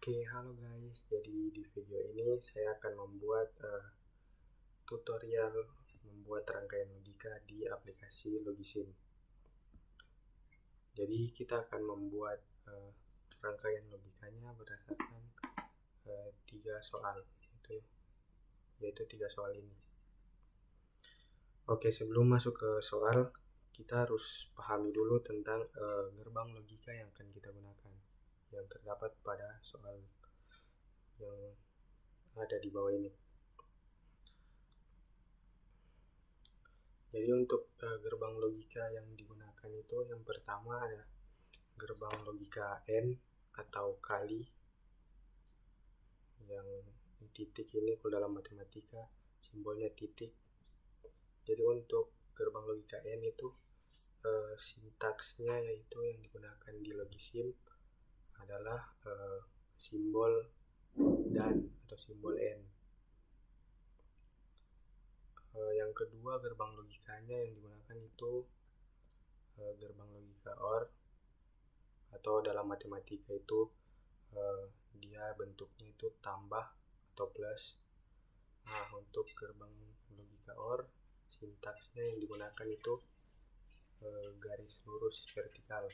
Oke, halo guys. Jadi di video ini saya akan membuat tutorial membuat rangkaian logika di aplikasi Logisim. Jadi kita akan membuat rangkaian logikanya berdasarkan 3 soal, yaitu 3 soal ini. Oke, sebelum masuk ke soal, kita harus pahami dulu tentang gerbang logika yang akan kita gunakan, yang terdapat pada soal yang ada di bawah ini. Jadi untuk gerbang logika yang digunakan itu yang pertama ada gerbang logika N atau kali, yang titik ini kalau dalam matematika simbolnya titik. Jadi untuk gerbang logika N itu sintaksnya yaitu yang digunakan di Logisim adalah simbol dan atau simbol N. Yang kedua gerbang logikanya yang digunakan itu gerbang logika OR, atau dalam matematika itu dia bentuknya itu tambah atau plus. Nah, untuk gerbang logika OR sintaksnya yang digunakan itu garis lurus vertikal.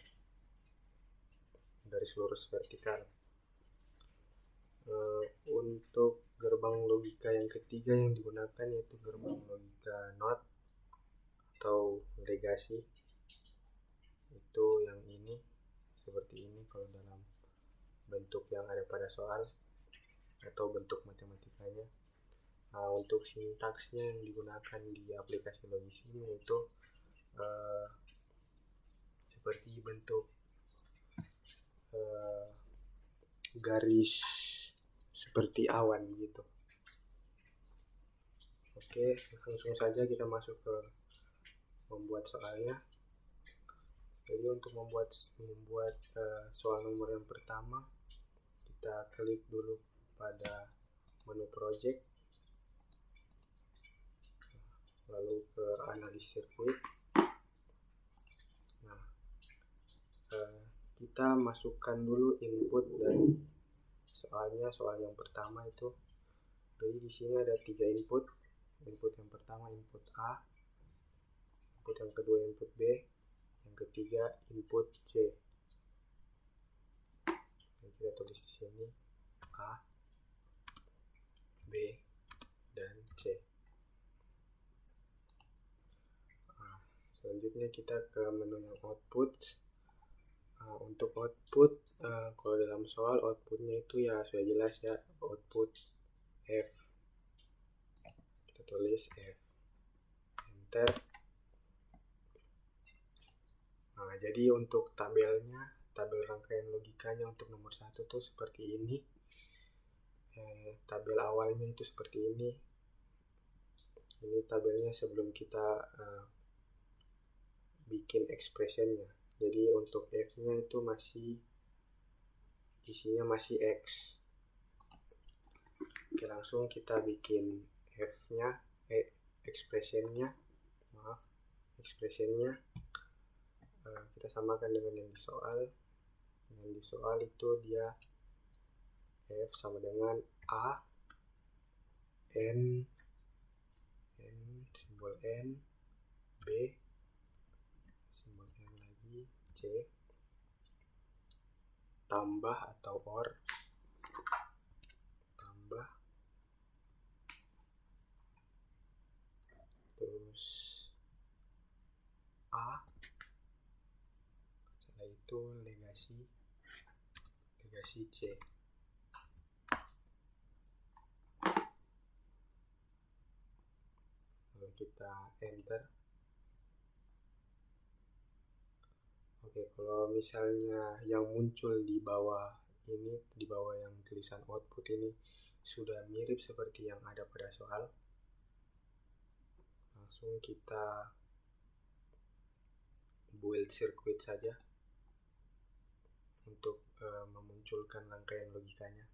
Untuk gerbang logika yang ketiga yang digunakan yaitu gerbang logika NOT atau negasi. Itu yang ini seperti ini kalau dalam bentuk yang ada pada soal atau bentuk matematikanya. Nah, untuk sintaksnya yang digunakan di aplikasi Logisim yaitu seperti bentuk garis seperti awan gitu. Oke, langsung saja kita masuk ke membuat soalnya. Jadi untuk membuat soal nomor yang pertama, kita klik dulu pada menu project, lalu ke analis sirkuit. Nah, kita masukkan dulu input dari soalnya. Soal yang pertama itu, jadi di sini ada 3 input. Input yang pertama input A, input yang kedua input B, yang ketiga input C. Jadi kita tulis di sini A, B, dan C. Nah, selanjutnya kita ke menu yang output. Untuk output, kalau dalam soal outputnya itu ya sudah jelas ya, output F. Kita tulis F, enter. Nah, jadi untuk tabel rangkaian logikanya untuk nomor 1 tuh seperti ini. Tabel awalnya itu seperti ini. Ini tabelnya sebelum kita bikin expressionnya. Jadi untuk F-nya itu isinya masih X. Oke, langsung kita bikin F-nya, expressionnya. Kita samakan dengan yang di soal. Yang di soal itu dia F sama dengan A, N, simbol N, B, simbol N lagi, C, tambah atau OR, tambah, terus A, setelah itu negasi C. Lalu kita enter. Oke, kalau misalnya yang muncul di bawah ini, di bawah yang tulisan output ini sudah mirip seperti yang ada pada soal, langsung kita build circuit saja untuk memunculkan rangkaian logikanya.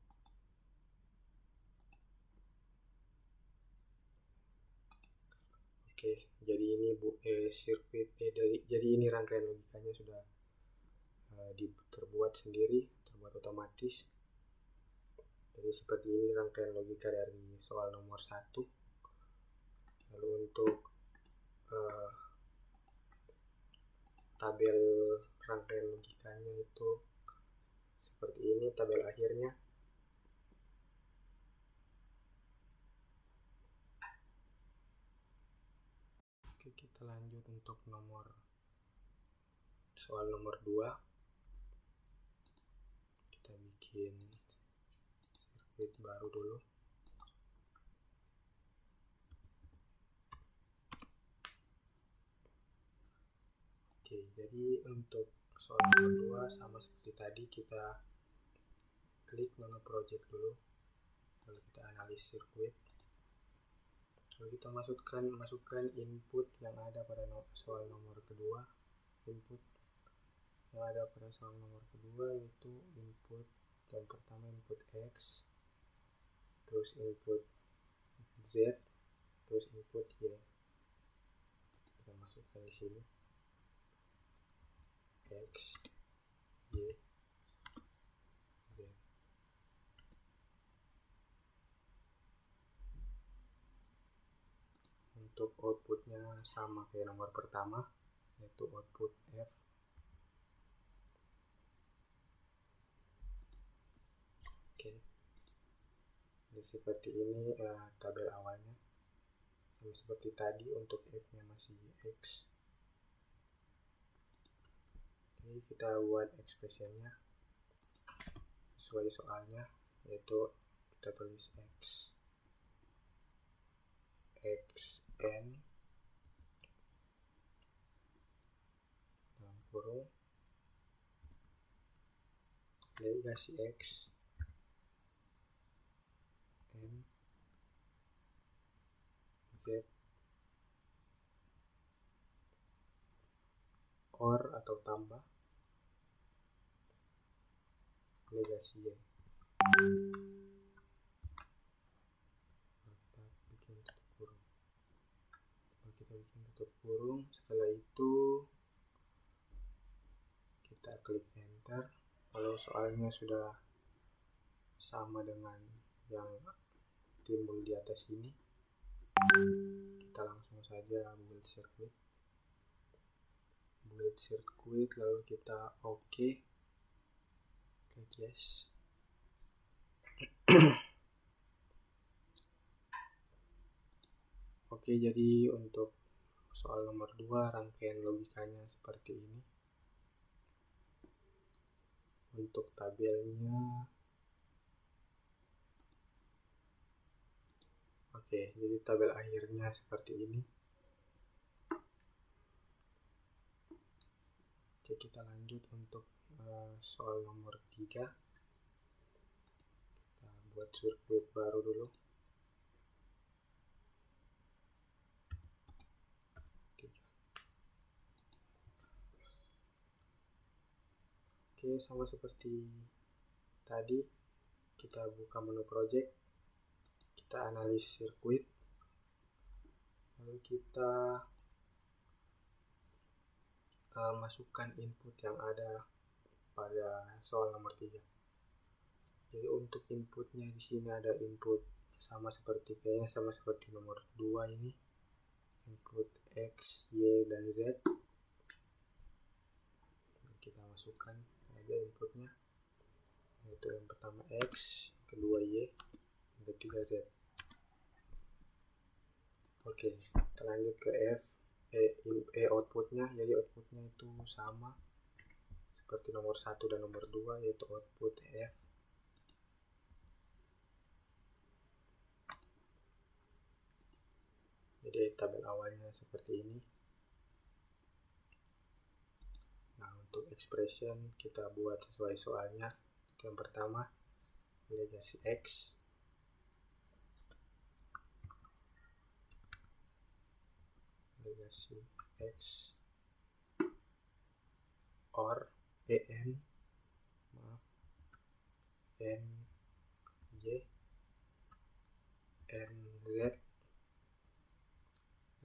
Oke, jadi ini jadi ini rangkaian logikanya sudah terbuat otomatis. Jadi seperti ini rangkaian logika dari soal nomor 1. Lalu untuk tabel rangkaian logikanya itu seperti ini tabel akhirnya. Oke, kita lanjut untuk soal nomor 2. Kita bikin sirkuit baru dulu. Oke, jadi untuk soal nomor 2 sama seperti tadi, kita klik menu project dulu, lalu kita analis sirkuit, lalu kita masukkan input yang ada pada soal nomor kedua. Input yang ada pada soal nomor kedua yaitu input yang pertama input X, terus input Z, terus input Y. Kita masukkan di sini X, Y, Z. Untuk outputnya sama kayak nomor pertama, yaitu output F. Oke, jadi seperti ini tabel awalnya. Sama seperti tadi, untuk F-nya masih X. Jadi kita buat ekspresinya sesuai soalnya, yaitu kita tulis X Xn dalam kurung delegasi X N Z OR atau tambah delegasi Y. Kita bikin tutup kurung. Setelah itu kita klik enter. Kalau soalnya sudah sama dengan yang timbul di atas ini, kita langsung saja build circuit, lalu kita klik yes. Oke, jadi untuk soal nomor 2 rangkaian logikanya seperti ini. Untuk tabelnya, oke, jadi tabel akhirnya seperti ini. Oke, kita lanjut untuk soal nomor 3. Kita buat sirkuit baru dulu. Oke, sama seperti tadi, kita buka menu project, kita analis sirkuit, lalu kita masukkan input yang ada pada soal nomor 3. Jadi untuk inputnya di sini ada input sama seperti nomor 2 ini, input X, Y, dan Z. Kita masukkan aja inputnya, yaitu yang pertama X, kedua Y, yang ketiga Z. Oke, kita lanjut ke F. Outputnya, jadi outputnya itu sama seperti nomor 1 dan nomor 2, yaitu output F. Jadi tabel awalnya seperti ini. Nah, untuk expression kita buat sesuai soalnya. Yang pertama delegasi X, or N Y N Z,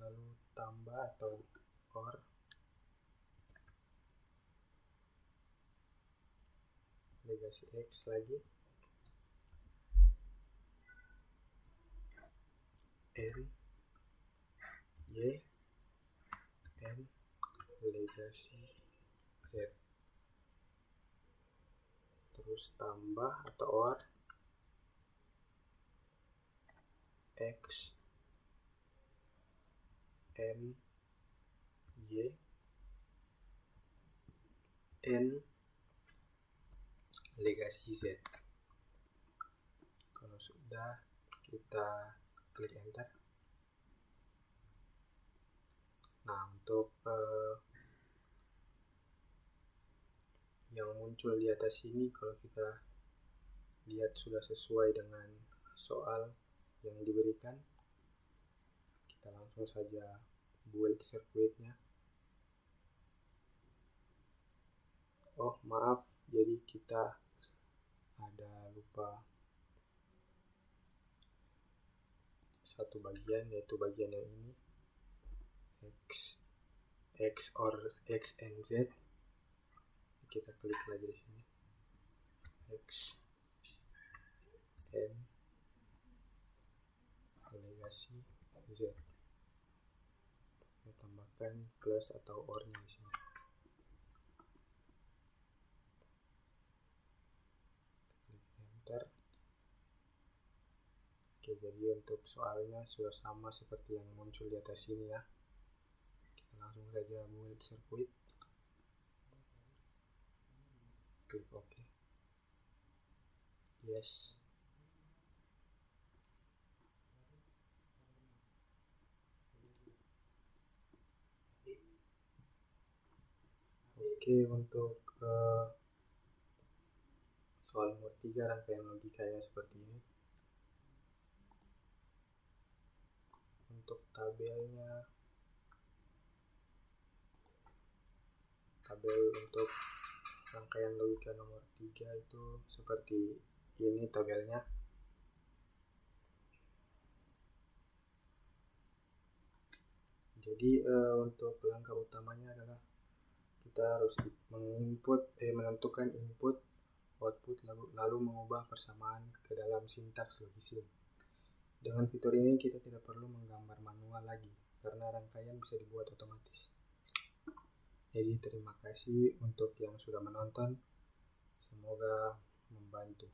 lalu tambah atau or delegasi X lagi, L Y N legasi Z, terus tambah atau OR X N Y N legasi Z. Kalau sudah, kita klik enter. Nah, untuk yang muncul di atas ini, kalau kita lihat sudah sesuai dengan soal yang diberikan, kita langsung saja build sirkuitnya. Oh maaf, jadi kita ada lupa satu bagian, yaitu bagian yang ini, X or X and Z. Kita klik lagi di sini, X N legasi Z. Kita tambahkan plus atau or-nya di sini. Klik enter. Oke, jadi untuk soalnya sudah sama seperti yang muncul di atas ini ya. Kita langsung saja build circuit. Klik OK. Yes. Oke, untuk soal nomor 3 rangkaian logikanya seperti ini. Untuk tabelnya, tabel untuk rangkaian logika nomor 3 itu seperti ini tabelnya. Jadi untuk langkah utamanya adalah kita harus menentukan input, output, lalu mengubah persamaan ke dalam sintaks logisium. Dengan fitur ini kita tidak perlu menggambar manual lagi karena rangkaian bisa dibuat otomatis. Jadi terima kasih untuk yang sudah menonton, semoga membantu.